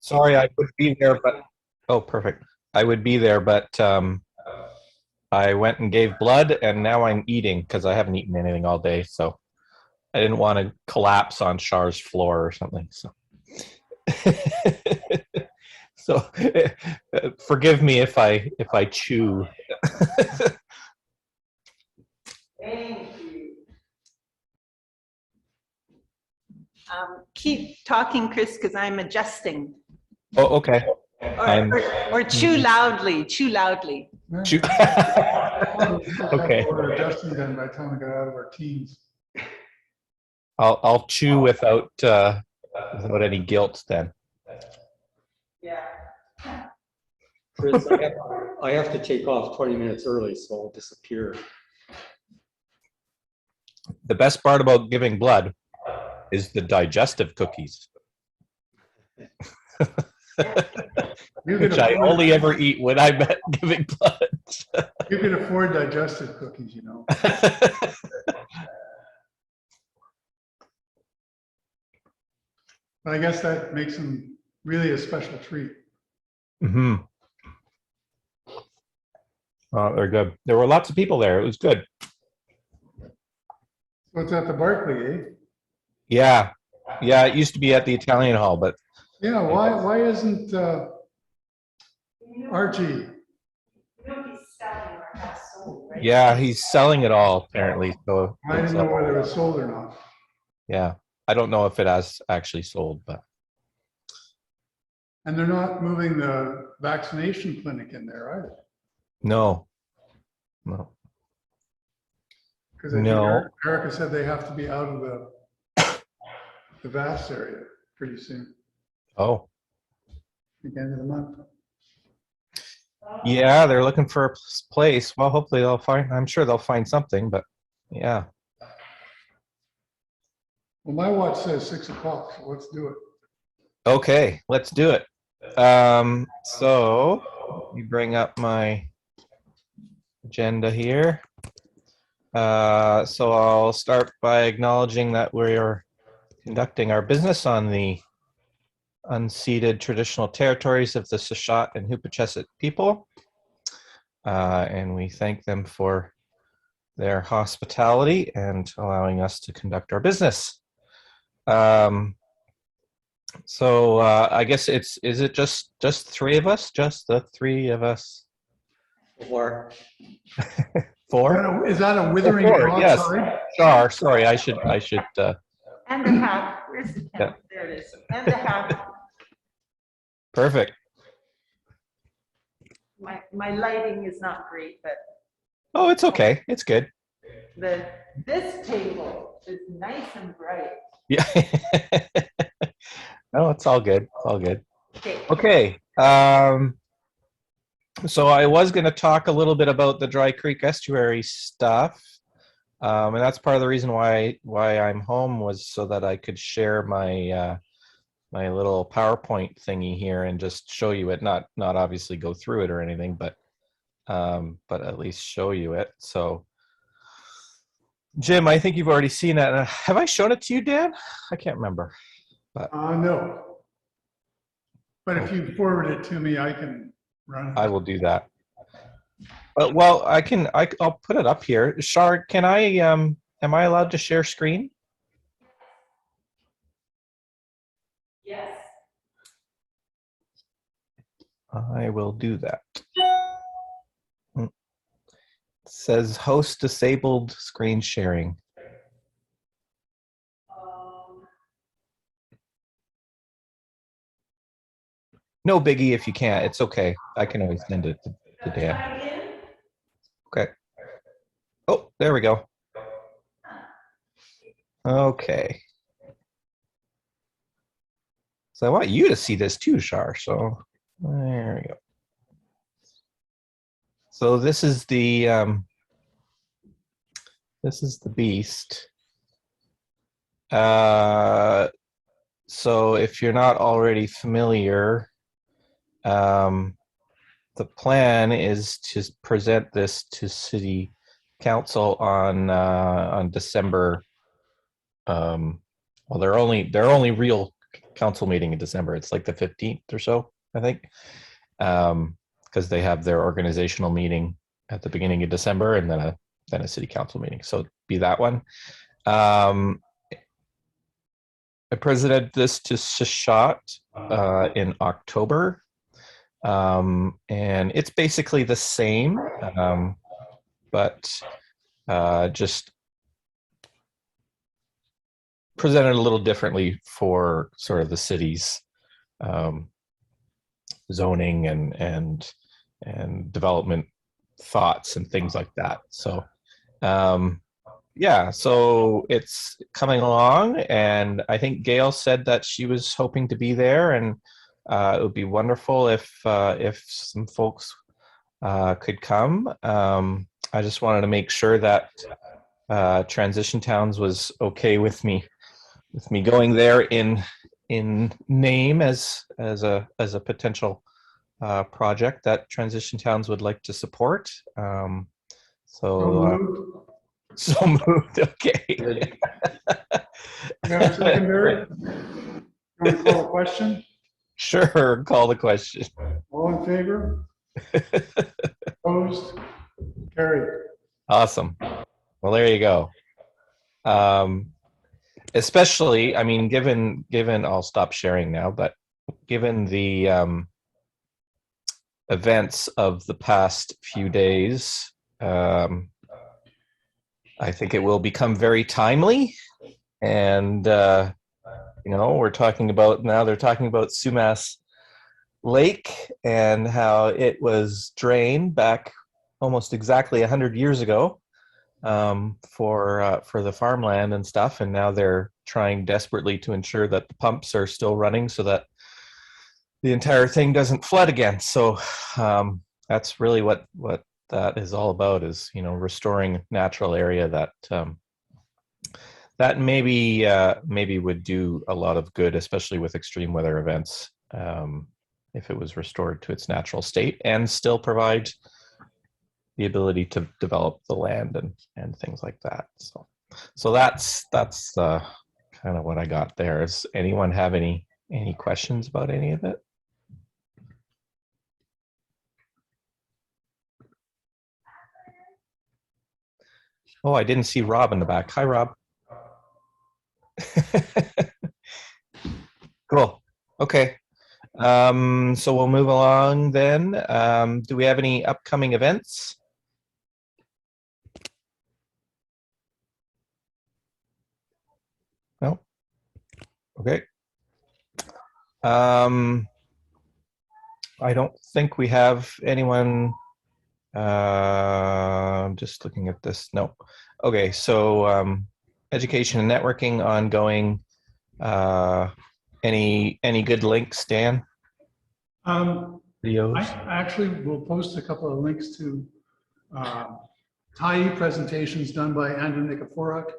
Sorry, I would be there, but oh, perfect. I would be there, but I went and gave blood, and now I'm eating because I haven't eaten anything all day. So I didn't want to collapse on Char's floor or something. So, so forgive me if I chew. Thank you. Keep talking, Chris, because I'm adjusting. Oh, okay. Or chew loudly, chew loudly. Chew. Okay. We're adjusting then by the time we got out of our teams. I'll chew without any guilt then. Yeah. Chris, I have to take off 20 minutes early, so I'll disappear. The best part about giving blood is the digestive cookies. Which I only ever eat when I'm giving blood. You can afford digestive cookies, you know. But I guess that makes them really a special treat. Mm-hmm. They're good. There were lots of people there. It was good. So it's at the Barclay, eh? Yeah. Yeah, it used to be at the Italian Hall, but Yeah, why isn't Archie? You know he's selling or has sold, right? yeah, he's selling it all apparently. So I didn't know whether it was sold or not. yeah, I don't know if it has actually sold, but And they're not moving the vaccination clinic in there either. no. Because No. Erica said they have to be out of the VAS area pretty soon, Oh, at the end of the month. yeah, they're looking for a place. Well, hopefully they'll find. I'm sure they'll find something, but yeah. Well, my watch says 6 o'clock, so let's do it. Okay, let's do it. So you bring up my agenda here. So I'll start by acknowledging that we're conducting our business on the unceded traditional territories of the Sashat and Hupachesit people. And we thank them for their hospitality and allowing us to conduct our business. So I guess is it just three of us? Just the three of us? Or Four? Is that a withering Four, yes. broadside? Char, sorry, I should. And the hat. Where's the hat? Yeah. There it is. And the hat. Perfect. My lighting is not great, but Oh, it's okay. It's good. this table is nice and bright. Yeah. No, it's all good. It's all good. Okay. Okay. So I was going to talk a little bit about the Dry Creek Estuary stuff, and that's part of the reason why I'm home was so that I could share my my little PowerPoint thingy here and just show you it. Not obviously go through it or anything, but at least show you it. So, Jim, I think you've already seen it. Have I shown it to you, Dan? I can't remember. But No. But if you forward it to me, I can run it. I will do that. Well, I'll put it up here. Char, can I? Am I allowed to share screen? Yes. I will do that. It says host disabled screen sharing. No biggie if you can't. It's okay. I can always send it to Dan. Okay. Oh, there we go. Okay. So I want you to see this too, Char. So there we go. So this is the beast. So if you're not already familiar, the plan is to present this to City Council on December. Well, their only real council meeting in December. It's like the 15th or so, I think, because they have their organizational meeting at the beginning of December, and then a city council meeting. So it'd be that one. I presented this to Shashat in October, and it's basically the same, but just presented a little differently for sort of the city's zoning and development thoughts and things like that. So yeah, so it's coming along, and I think Gail said that she was hoping to be there, and it would be wonderful if some folks could come. I just wanted to make sure that Transition Towns was okay with me going there in name as a potential project that Transition Towns would like to support. So moved. Okay. You have a secondary? You want to call a question? Sure. Call the question. All in favor? Opposed? Carried. Awesome. Well, there you go. Especially, I mean, given I'll stop sharing now, but given the events of the past few days, I think it will become very timely. And, we're talking about, now they're talking about Sumas Lake and how it was drained back almost exactly 100 years ago for the farmland and stuff. And now they're trying desperately to ensure that the pumps are still running so that the entire thing doesn't flood again. So that's really what that is all about, is restoring natural area that maybe would do a lot of good, especially with extreme weather events, if it was restored to its natural state and still provide the ability to develop the land and things like that. So that's kind of what I got there. Does anyone have any questions about any of it? Oh, I didn't see Rob in the back. Hi, Rob. Cool. Okay. So we'll move along then. Do we have any upcoming events? No? Okay. I don't think we have anyone. I'm just looking at this. No. Okay. So education and networking ongoing. Any good links, Dan? Videos? I actually will post a couple of links to TIE presentations done by Andrew Nikiforuk.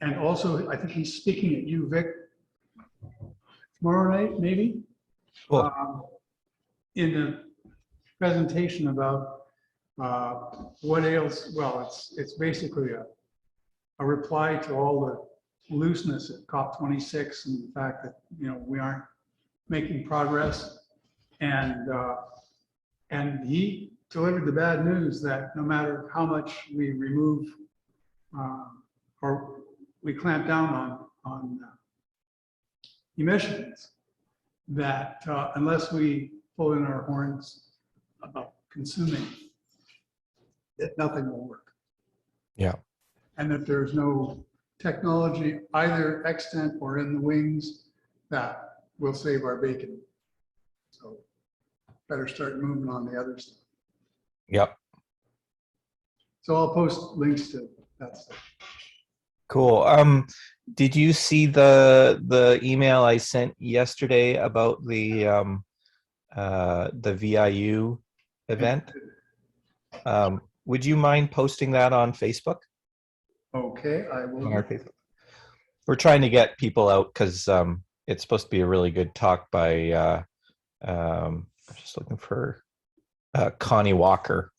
And also, I think he's speaking at UVic tomorrow night, maybe. Cool. In a presentation about what ails, well, it's basically a reply to all the looseness at COP26 and the fact that, we aren't making progress. And he delivered the bad news that no matter how much we remove or we clamp down on emissions, that unless we pull in our horns about consuming, that nothing will work. Yeah. And that there's no technology either extant or in the wings that will save our bacon. So better start moving on the other stuff. Yep. So I'll post links to that stuff. Cool. Did you see the email I sent yesterday about the VIU event? Would you mind posting that on Facebook? Okay, I will. On our Facebook. We're trying to get people out because it's supposed to be a really good talk by I'm just looking for Connie Walker.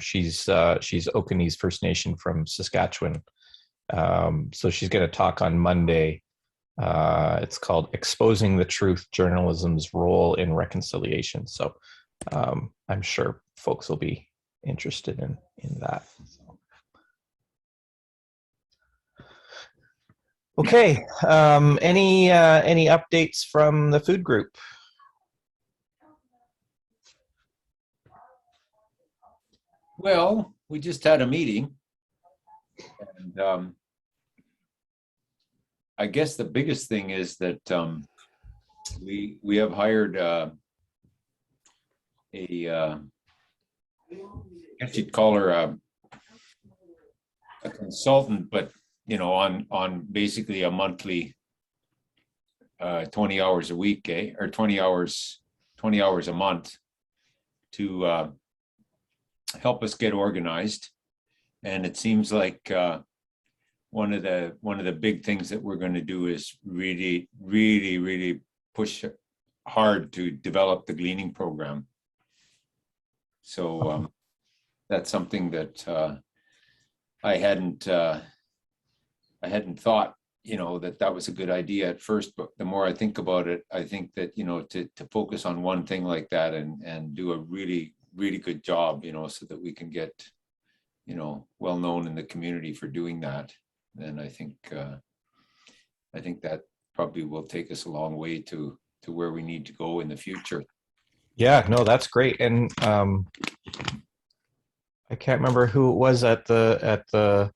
She's Okanese First Nation from Saskatchewan. So she's going to talk on Monday It's called Exposing the Truth, Journalism's Role in Reconciliation. So I'm sure folks will be interested in that. So. Okay, any updates from the food group? Well, we just had a meeting, and I guess the biggest thing is that we have hired I guess you'd call her a consultant, but on basically a monthly 20 hours a week, or 20 hours a month to help us get organized. And it seems like one of the big things that we're going to do is really push hard to develop the gleaning program. So that's something that I hadn't thought, that was a good idea at first, but the more I think about it, I think that, to focus on one thing like that and do a really good job, so that we can get, well known in the community for doing that, then I think that probably will take us a long way to where we need to go in the future. Yeah, no, that's great. And I can't remember who it was at the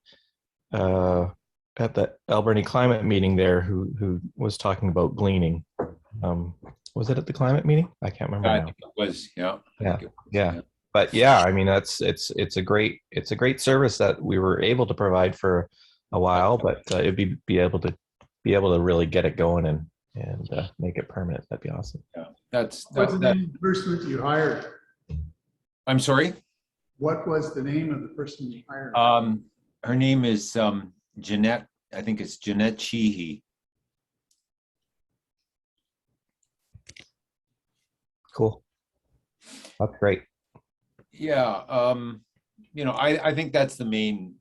Alberni climate meeting there who was talking about gleaning. Was it at the climate meeting? I can't remember I now. think it was, yeah. Yeah. But yeah, I mean, it's a great service that we were able to provide for a while, but it'd be able to really get it going and make it permanent. That'd be awesome. Yeah, What's the name of the person that you hired? I'm sorry. What was the name of the person you hired? Her name is Jeanette. I think it's Jeanette Sheehy. Cool. That's great. Yeah, I think that's the main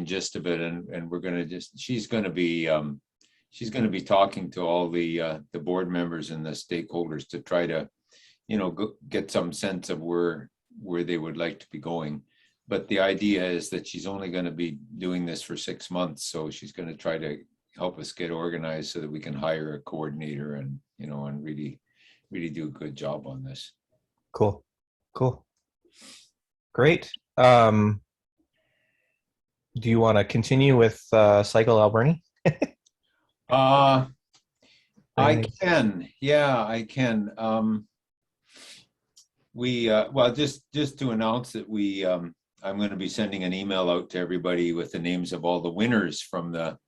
gist of it, and we're gonna she's gonna be talking to all the board members and the stakeholders to try to, get some sense of where they would like to be going. But the idea is that she's only going to be doing this for 6 months, so she's going to try to help us get organized so that we can hire a coordinator and and really do a good job on this. Cool. Great. Do you want to continue with Cycle Alberni? I can. Yeah, I can. We well, just to announce that I'm going to be sending an email out to everybody with the names of all the winners from the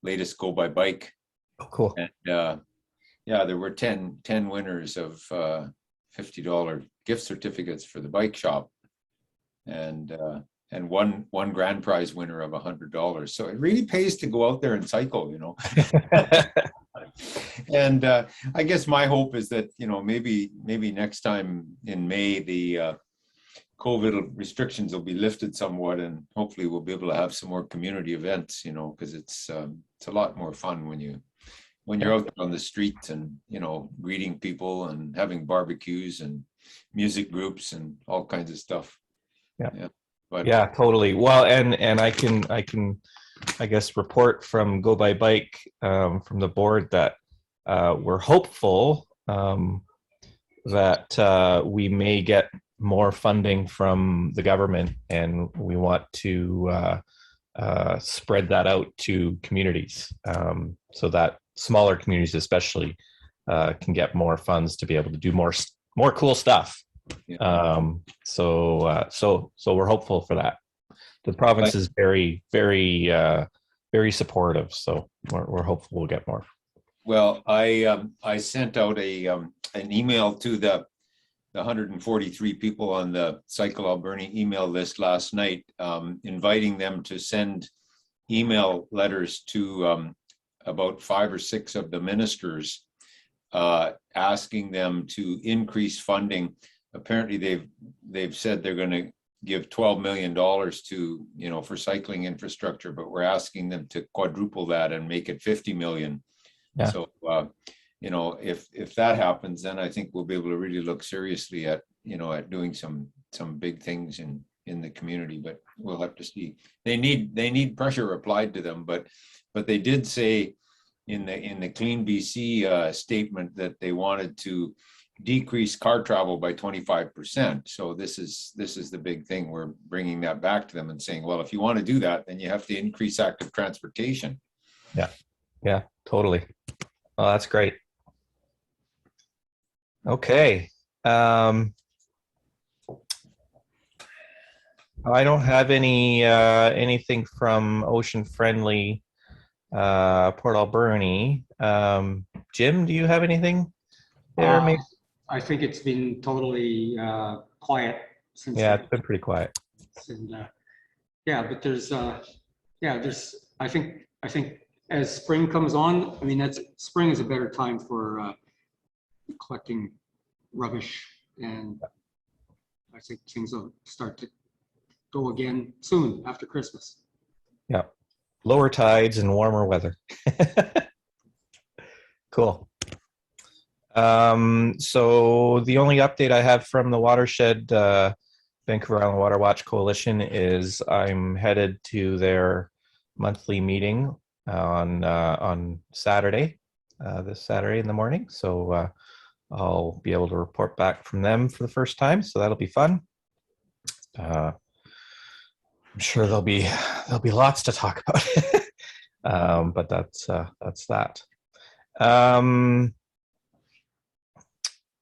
latest Go by Bike. Oh, cool. And yeah, there were 10 winners of $50 gift certificates for the bike shop, and one grand prize winner of $100. So it really pays to go out there and cycle, And I guess my hope is that maybe next time in May the COVID restrictions will be lifted somewhat, and hopefully we'll be able to have some more community events. Because it's a lot more fun when you're out there on the street and greeting people and having barbecues and music groups and all kinds of stuff. Yeah. But yeah, totally. Well, and I can I guess report from Go by Bike from the board that we're hopeful that we may get more funding from the government, and we want to spread that out to communities so that smaller communities especially can get more funds to be able to do more cool stuff. Yeah. So we're hopeful for that. The province is very supportive, so we're hopeful we'll get more. Well, I sent out an email to the 143 people on the Cycle Alberni email list last night, inviting them to send email letters to about 5 or 6 of the ministers, asking them to increase funding. Apparently, they've said they're going to give $12 million to, for cycling infrastructure, but we're asking them to quadruple that and make it 50 million. Yeah. So, if that happens, then I think we'll be able to really look seriously at, at doing some big things in the community, but we'll have to see. They need pressure applied to them, but they did say in the Clean BC statement that they wanted to decrease car travel by 25%. So this is the big thing. We're bringing that back to them and saying, well, if you want to do that, then you have to increase active transportation. Yeah, totally. Well, that's great. Okay. I don't have anything from Ocean Friendly Port Alberni. Jim, do you have anything there? Maybe? I think it's been totally quiet since. Yeah, it's been pretty quiet. And, but there's I think as spring comes on, I mean, spring is a better time for collecting rubbish, and I think things will start to go again soon after Christmas. Yeah, lower tides and warmer weather. Cool. So the only update I have from the watershed, Vancouver Island Water Watch Coalition, is I'm headed to their monthly meeting on Saturday, this Saturday in the morning. So I'll be able to report back from them for the first time. So that'll be fun. I'm sure there'll be lots to talk about. But that's that.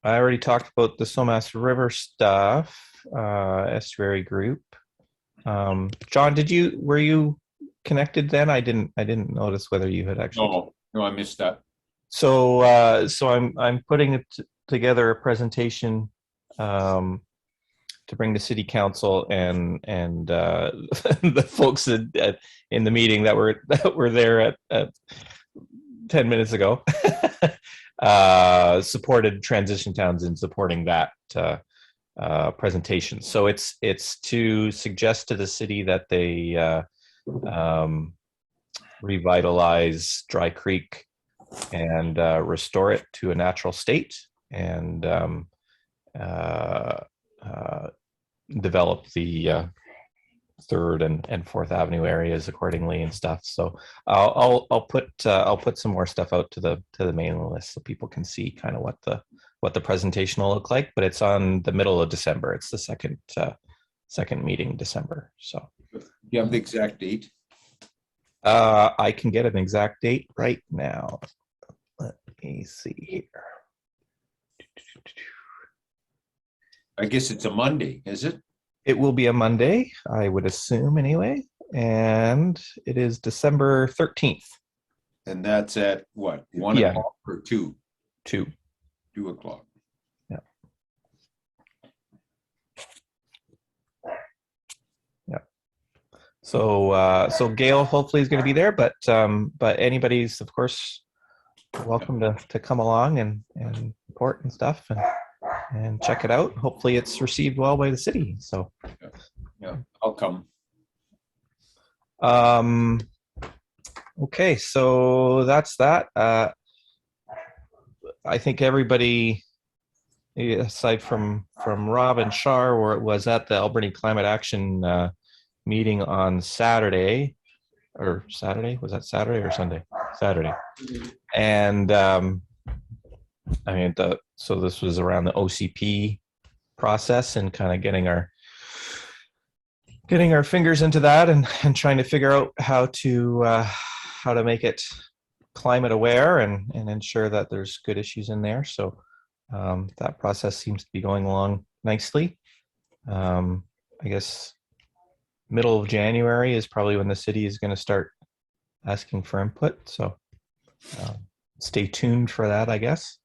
I already talked about the Somas River stuff, estuary group. John, were you connected then? I didn't notice whether you had actually. No, I missed that. So I'm putting together a presentation to bring to City Council and the folks in the meeting that were there at 10 minutes ago. Supported transition towns in supporting that presentation. So it's to suggest to the city that they revitalize Dry Creek and restore it to a natural state, and develop the 3rd and 4th Avenue areas accordingly and stuff. So I'll put some more stuff out to the mailing list so people can see kind of what the presentation will look like. But it's on the middle of December. It's the second meeting in December. So you have the exact date? I can get an exact date right now. Let me see here. I guess it's a Monday, is it? It will be a Monday, I would assume anyway, and it is December 13th. And that's at what, 1 Yeah. o'clock or 2? 2. 2 o'clock. Yeah. Yeah. So Gail hopefully is going to be there, but anybody's of course welcome to come along and report and stuff and check it out. Hopefully it's received well by the city. So yeah, I'll come. Okay, so that's that. I think everybody, aside from Rob and Char, was at the Alberni Climate Action meeting on Saturday. Was that Saturday or Sunday? Saturday. And I mean, so this was around the OCP process and kind of getting our fingers into that and trying to figure out how to make it climate aware and ensure that there's good issues in there. So that process seems to be going along nicely. I guess middle of January is probably when the city is going to start asking for input. So stay tuned for that, I guess.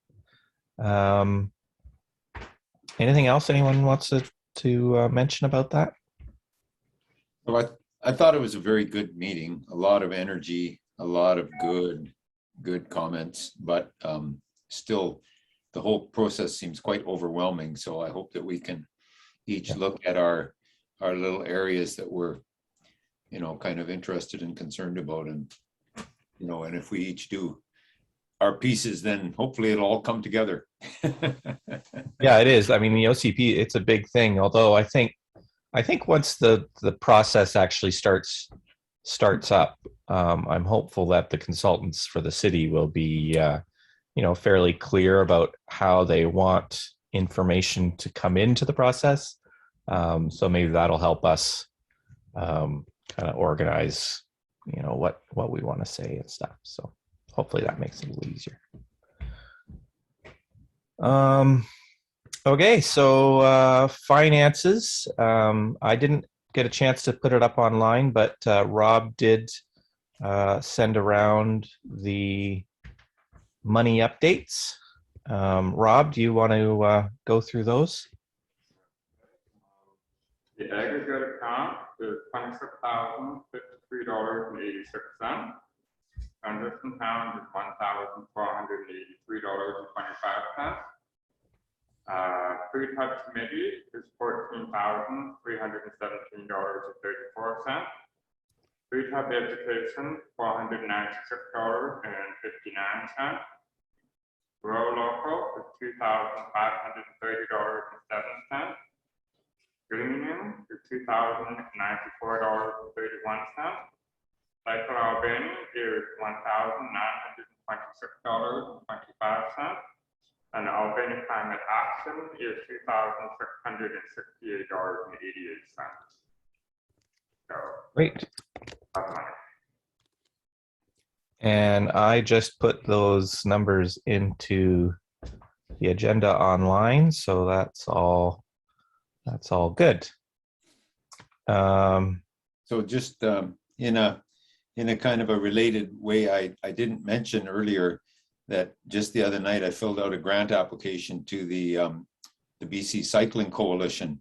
Anything else anyone wants to mention about that? Well, I thought it was a very good meeting, a lot of energy, a lot of good comments, but still the whole process seems quite overwhelming. So I hope that we can each look at our our little areas that we're, kind of interested and concerned about. And, and if we each do our pieces, then hopefully it'll all come together. Yeah, it is. I mean, the OCP, it's a big thing. Although I think once the process actually starts up, I'm hopeful that the consultants for the city will be, fairly clear about how they want information to come into the process. So maybe that'll help us kind of organize, what we want to say and stuff. So hopefully that makes it a little easier. Okay, so finances. I didn't get a chance to put it up online, but Rob did send around the money updates. Rob, do you want to go through those? The aggregate account is $26,053.86. Anderson Town is $1,483.25. Food Hub Committee is $14,317.34. Food Hub Education, $496.59. Rural Local is $2,530.07. Greening is $2,094.31. Cycle Alberni is $1,926.25. And Alberni Climate Action is $2,668.88. So, Great. that's money. And I just put those numbers into the agenda online, so that's all good. So just in a kind of a related way, I didn't mention earlier that just the other night I filled out a grant application to the BC Cycling Coalition,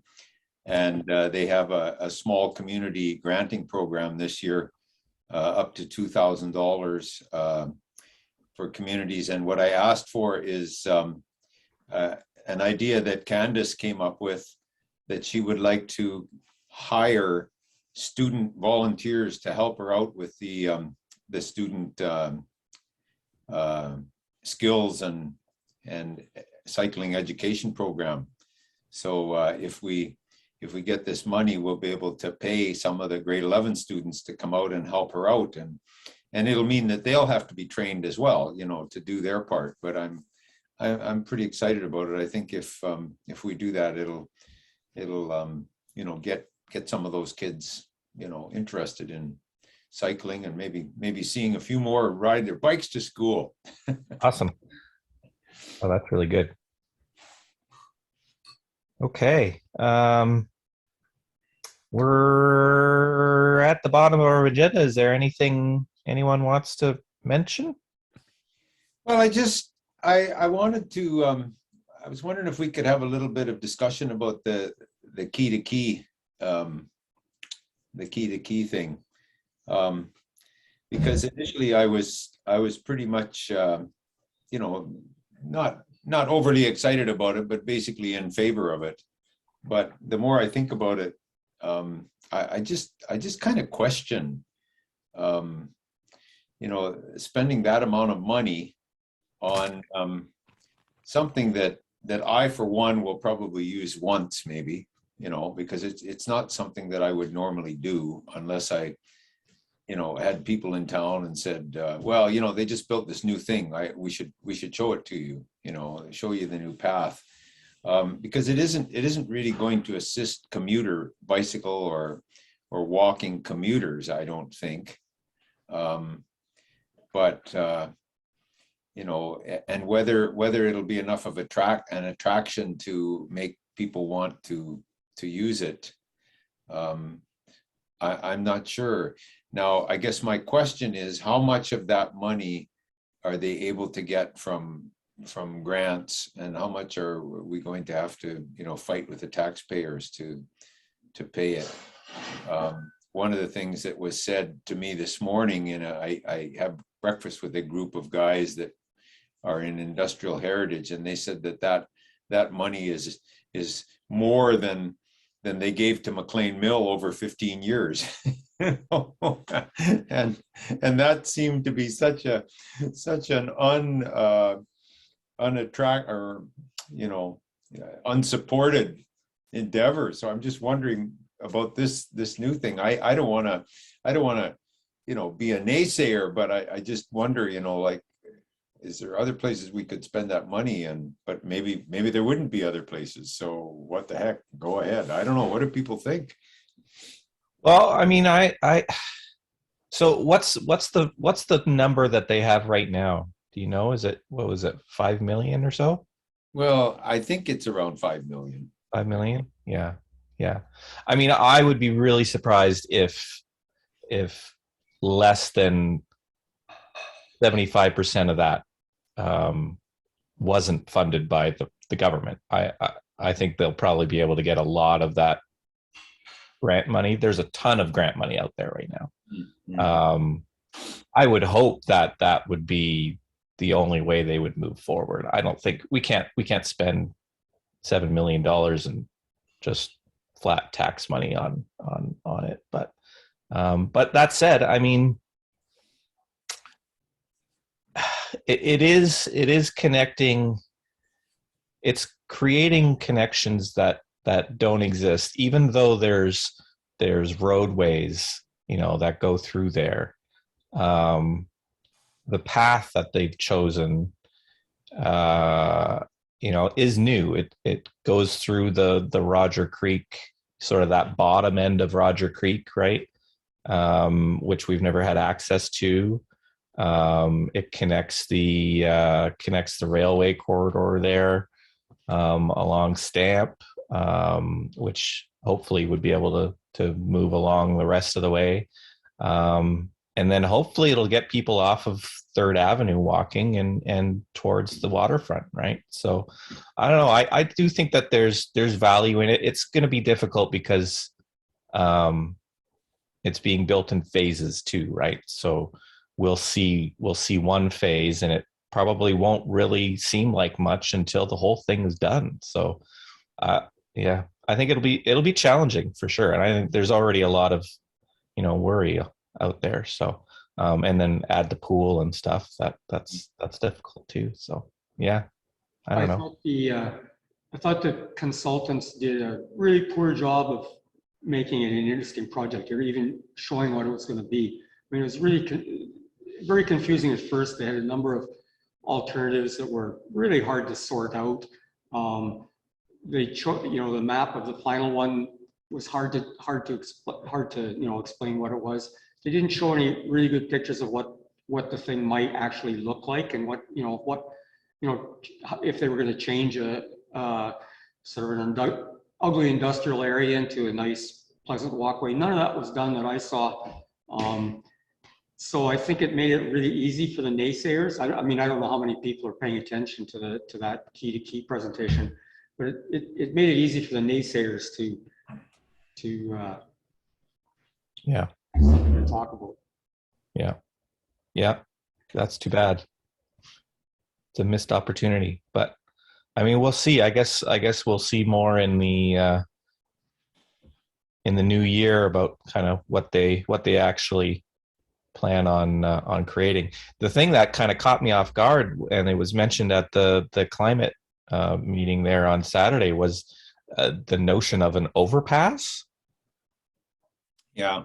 and they have a small community granting program this year, up to $2,000 for communities. And what I asked for is an idea that Candace came up with, that she would like to hire student volunteers to help her out with the student skills and cycling education program. So if we get this money, we'll be able to pay some of the grade 11 students to come out and help her out, and it'll mean that they'll have to be trained as well, to do their part. But I'm pretty excited about it. I think if we do that, it'll get some of those kids interested in cycling, and maybe seeing a few more ride their bikes to school. Awesome. Oh, that's really good. Okay. We're at the bottom of our agenda. Is there anything anyone wants to mention? Well, I wanted to, I was wondering if we could have a little bit of discussion about the key to key thing. Because initially I was pretty much, not overly excited about it, but basically in favor of it. But the more I think about it, I just kind of question, spending that amount of money on something that I, for one, will probably use once, maybe, because it's not something that I would normally do unless I, had people in town and said, well, they just built this new thing. We should show it to you, show you the new path. Because it isn't really going to assist commuter bicycle or walking commuters, I don't think. But and whether it'll be enough of an attraction to make people want to use it, I'm not sure. Now, I guess my question is, how much of that money are they able to get from grants, and how much are we going to have to, fight with the taxpayers to pay it? One of the things that was said to me this morning, I have breakfast with a group of guys that are in industrial heritage, and they said that money is more than they gave to McLean Mill over 15 years. You know? and that seemed to be such an unattract or unsupported endeavor. So I'm just wondering about this new thing. I don't want to be a naysayer, but I just wonder, like, is there other places we could spend that money in? But maybe there wouldn't be other places. So what the heck? Go ahead. I don't know. What do people think? Well, I mean, so what's the number that they have right now? Do you know? What was it, 5 million or so? Well, I think it's around 5 million. 5 million? Yeah. Yeah. I mean, I would be really surprised if less than 75% of that wasn't funded by the government. I think they'll probably be able to get a lot of that grant money. There's a ton of grant money out there right now. Mhm. I would hope that would be the only way they would move forward. I don't think we can't spend $7 million and just flat tax money on it. But that said, I mean, it is connecting. It's creating connections that don't exist, even though there's roadways, that go through there. The path that they've chosen, is new. It goes through the Roger Creek, sort of that bottom end of Roger Creek, right? Which we've never had access to. It connects the railway corridor there, along Stamp, which hopefully would be able to move along the rest of the way. And then hopefully it'll get people off of 3rd Avenue walking and towards the waterfront, right? So I don't know. I do think that there's value in it. It's going to be difficult because it's being built in phases too, right? So we'll see one phase, and it probably won't really seem like much until the whole thing is done. So yeah, I think it'll be challenging for sure. And I think there's already a lot of worry out there. So and then add the pool and stuff, that's difficult too. So yeah, I don't know. I thought the consultants did a really poor job of making it an interesting project, or even showing what it was going to be. I mean, it was really very confusing at first. They had a number of alternatives that were really hard to sort out. The map of the final one was hard to explain what it was. They didn't show any really good pictures of what the thing might actually look like, and if they were going to change a sort of an ugly industrial area into a nice, pleasant walkway. None of that was done that I saw. So I think it made it really easy for the naysayers. I mean, I don't know how many people are paying attention to that key presentation, but it made it easy for the naysayers to Yeah. something to talk about. Yeah, that's too bad. It's a missed opportunity, but I mean, we'll see. I guess we'll see more in the new year about kind of what they actually plan on creating. The thing that kind of caught me off guard, and it was mentioned at the climate meeting there on Saturday, was the notion of an overpass. Yeah.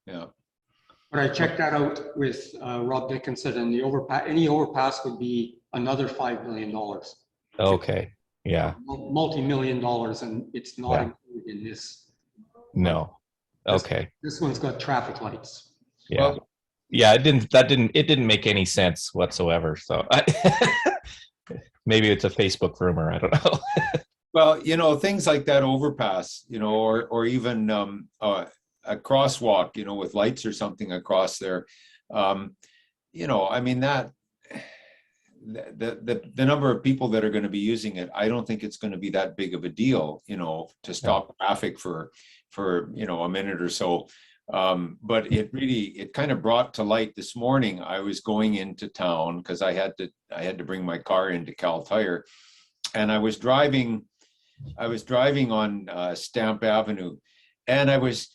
But I checked that out with Rob Dickinson, and any overpass would be another $5 million. Okay. Yeah. Multi-million dollars, and it's not included in this. No. Okay. This one's got traffic lights. Yeah. Well, yeah. It didn't make any sense whatsoever. So maybe it's a Facebook rumor. I don't know. Well, things like that overpass, or even a crosswalk, with lights or something across there. I mean, that the number of people that are going to be using it, I don't think it's going to be that big of a deal, to stop traffic for a minute or so. But it kind of brought to light this morning. I was going into town because I had to bring my car into Cal Tire, and I was driving driving on Stamp Avenue, and I was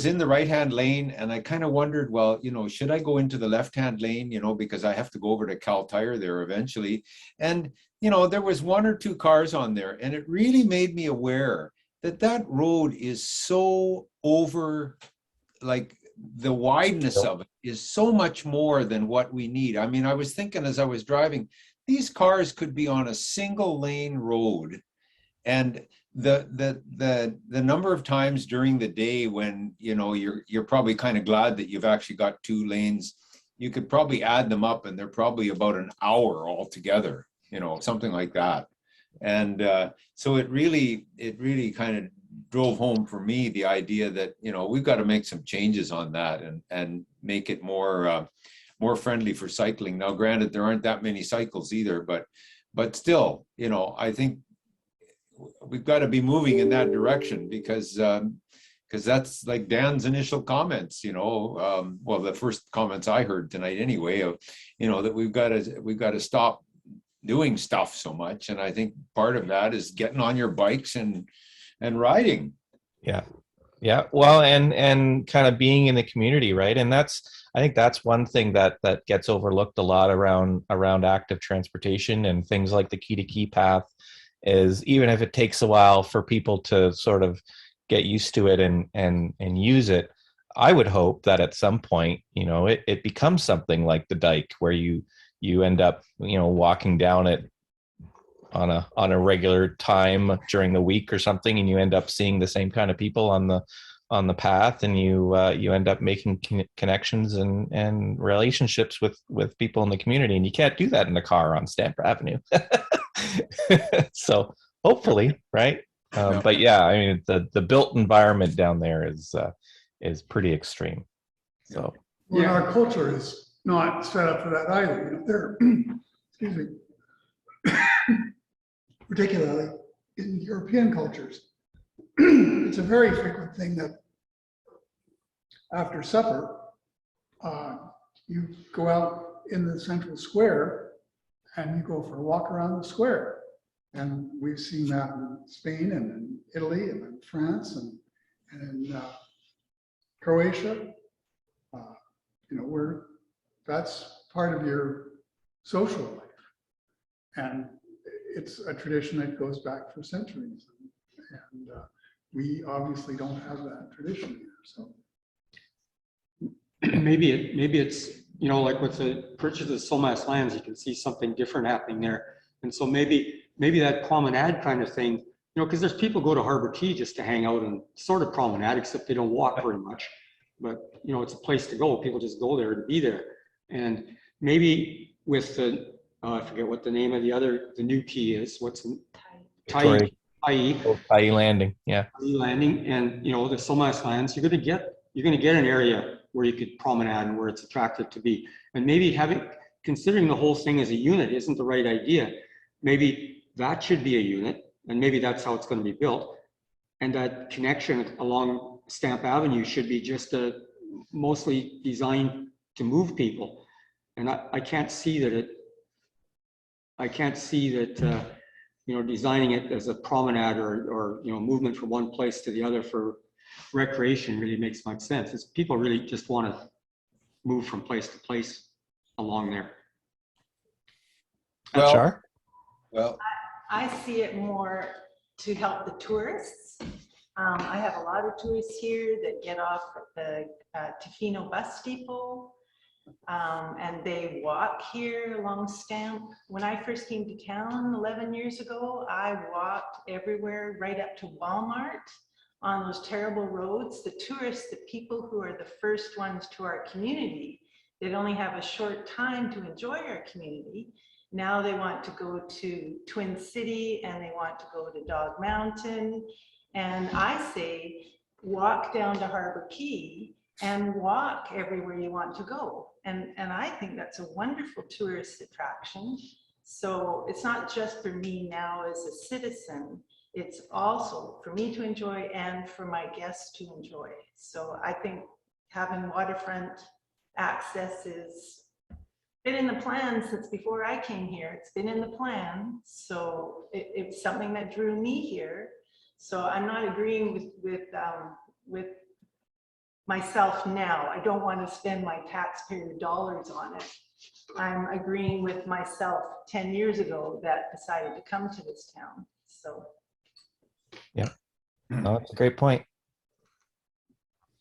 in the right-hand lane, and I kind of wondered, well, should I go into the left-hand lane, because I have to go over to Cal Tire there eventually. And, there was one or two cars on there, and it really made me aware that that road is so over, like the wideness of it is so much more than what we need. I mean, I was thinking as I was driving, these cars could be on a single lane road, and the number of times during the day when you're probably kind of glad that you've actually got two lanes, you could probably add them up, and they're probably about an hour altogether, something like that. And so it really kind of drove home for me the idea that we've got to make some changes on that and make it more friendly for cycling. Now, granted, there aren't that many cycles either, but still, I think we've got to be moving in that direction, because that's like Dan's initial comments, well, the first comments I heard tonight anyway, of that we've got to stop doing stuff so much. And I think part of that is getting on your bikes and riding. Yeah. Well, and kind of being in the community, right? And I think that's one thing that gets overlooked a lot around active transportation and things like the key to key path, is even if it takes a while for people to sort of get used to it and use it, I would hope that at some point, it becomes something like the dike, where you end up, walking down it on a regular time during the week or something, and you end up seeing the same kind of people on the path, and you end up making connections and relationships with people in the community, and you can't do that in a car on Stamp Avenue. So hopefully, right? But yeah, I mean, the built environment down there is pretty extreme. So Well, our culture is not set up for that either. There, excuse me, particularly in European cultures, it's a very frequent thing that after supper, you go out in the central square and you go for a walk around the square. And we've seen that in Spain and in Italy and in France and in Croatia. Where that's part of your social life. And it's a tradition that goes back for centuries. And we obviously don't have that tradition here. So maybe it's, like with the purchase of the Somas lands, you can see something different happening there. And so maybe that promenade kind of thing, because there's people go to Harbor Key just to hang out and sort of promenade, except they don't walk very much. But, it's a place to go. People just go there to be there. And maybe with the, I forget what the name of the new key is. What's the Tai Landing. Yeah. Tai Landing, and, the Somas lands, you're going to get an area where you could promenade and where it's attractive to be. And maybe considering the whole thing as a unit isn't the right idea. Maybe that should be a unit, and maybe that's how it's going to be built. And that connection along Stamp Avenue should be just mostly designed to move people. And I can't see that designing it as a promenade or movement from one place to the other for recreation really makes much sense. It's people really just want to move from place to place along there. Well, Char? Well, I see it more to help the tourists. I have a lot of tourists here that get off at the Tofino bus depot, and they walk here along Stamp. When I first came to town 11 years ago, I walked everywhere right up to Walmart on those terrible roads. The tourists, the people who are the first ones to our community, they'd only have a short time to enjoy our community. Now they want to go to Twin City and they want to go to Dog Mountain. And I say, walk down to Harbor Key and walk everywhere you want to go. And I think that's a wonderful tourist attraction. So it's not just for me now as a citizen, it's also for me to enjoy and for my guests to enjoy. So I think having waterfront access is been in the plan since before I came here. It's been in the plan. So it's something that drew me here. So I'm not agreeing with myself now. I don't want to spend my taxpayer dollars on it. I'm agreeing with myself 10 years ago that decided to come to this town. So. Yeah, no, that's a great point.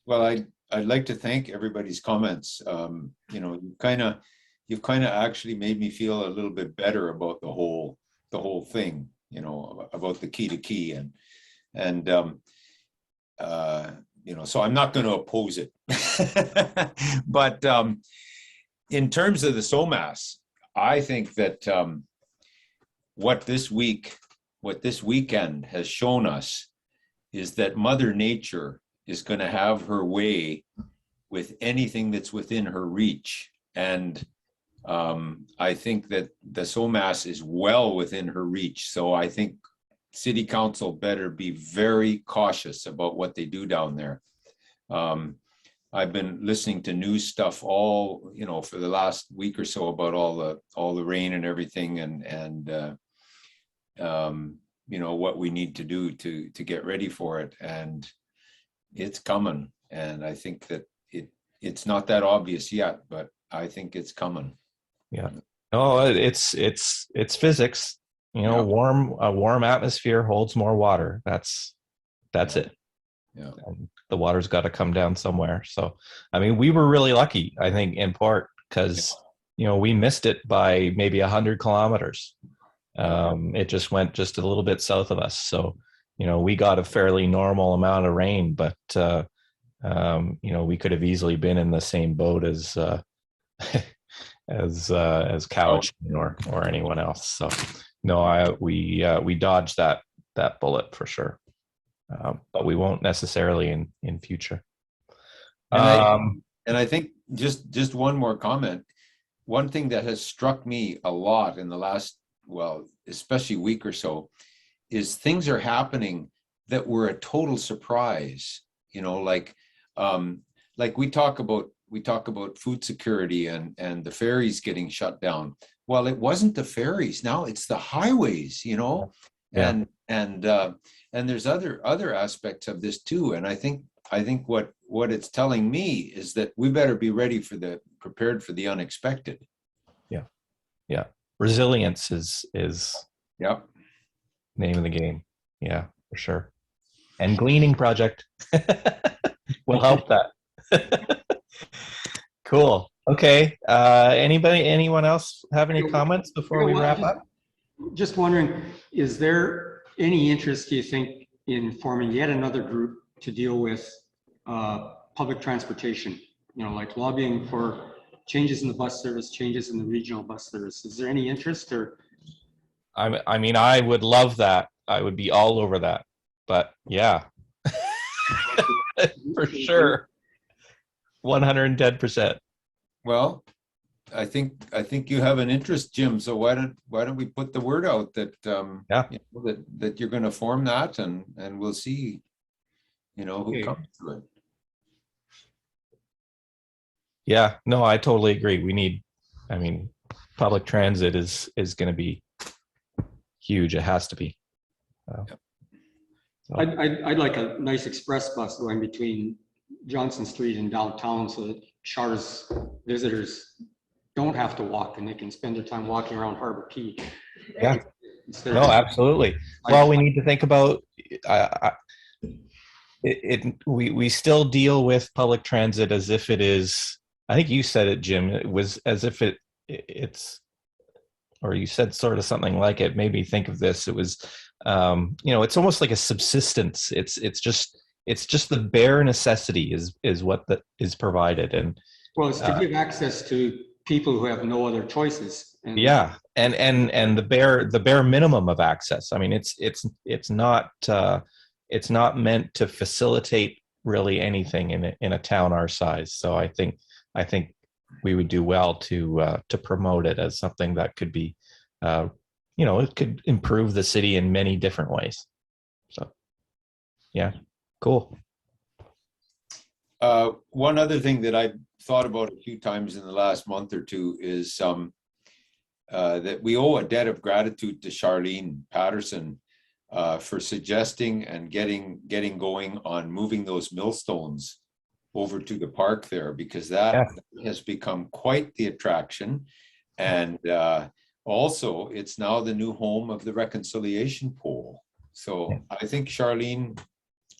Well, I'd like to thank everybody's comments. You know, you've kind of actually made me feel a little bit better about the whole thing, you know, about the key to key and you know, so I'm not going to oppose it. But in terms of the SOMAS, I think that what this weekend has shown us is that Mother Nature is going to have her way with anything that's within her reach. And I think that the SOMAS is well within her reach. So I think City Council better be very cautious about what they do down there. I've been listening to news stuff all, you know, for the last week or so about all the rain and everything, and you know, what we need to do to get ready for it, and it's coming. And I think that it's not that obvious yet, but I think it's coming. Yeah. No, it's physics. You know, Yeah. a warm atmosphere holds more water. That's it. Yeah. And the water's got to come down somewhere. So, I mean, we were really lucky, I think, in part because, you know, we missed it by maybe 100 kilometers. It just went just a little bit south of us. So, you know, we got a fairly normal amount of rain, but, you know, we could have easily been in the same boat as, as Cowichan or anyone else. So, no, we dodged that bullet for sure. But we won't necessarily in future. And I think just one more comment. One thing that has struck me a lot in the last, well, especially week or so, is things are happening that were a total surprise. You know, like we talk about food security and the ferries getting shut down. Well, it wasn't the ferries. Now it's the highways. You know, Yeah. and there's other aspects of this too. And I think what it's telling me is that we better be prepared for the unexpected. Yeah. Yeah. Resilience is Yep. name of the game. Yeah, for sure. And gleaning project will help that. Cool. Okay. Anyone else have any comments before we wrap up? Just wondering, is there any interest, do you think, in forming yet another group to deal with public transportation? You know, like lobbying for changes in the bus service, changes in the regional bus service. Is there any interest or? I mean, I would love that. I would be all over that. But yeah, for sure. 110%. Well, I think you have an interest, Jim. So why don't we put the word out that you know, that you're going to form that, and we'll see, you know, who comes to it. Yeah, no, I totally agree. I mean, public transit is going to be huge. It has to be. So. I'd like a nice express bus going between Johnson Street and downtown so that Char's visitors don't have to walk and they can spend their time walking around Harbor Key. Yeah, no, absolutely. Well, we need to think about we still deal with public transit as if it is, I think you said it, Jim, it was as if it's, or you said sort of something like it made me think of this. It was, you know, it's almost like a subsistence. It's just the bare necessity is what is provided. And well, it's to give access to people who have no other choices. And yeah, and the bare minimum of access. I mean, it's not meant to facilitate really anything in a town our size. So I think we would do well to promote it as something that could be, you know, it could improve the city in many different ways. So yeah, cool. One other thing that I've thought about a few times in the last month or two is that we owe a debt of gratitude to Charlene Patterson for suggesting and getting going on moving those millstones over to the park there, because that has become quite the attraction. And also, it's now the new home of the reconciliation pole. So I think, Charlene,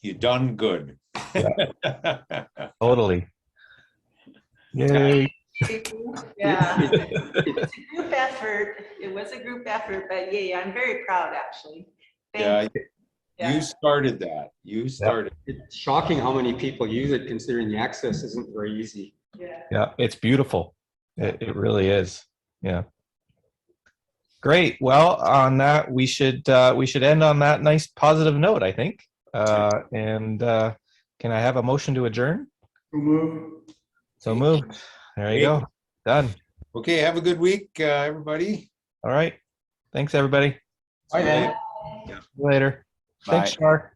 you done good. Totally. Yay. Yeah, it's a group effort. It was a group effort, but yeah, I'm very proud, actually. Yeah, Yeah. you started that. You started. It's shocking how many people use it, considering the access isn't very easy. Yeah. Yeah, it's beautiful. It really is. Yeah. Great. Well, on that, we should end on that nice positive note, I think. And can I have a motion to adjourn? Who moved? So moved. There you go. Done. Okay, have a good week, everybody. All right. Thanks, everybody. Bye then. See you later. Bye. Thanks, Char.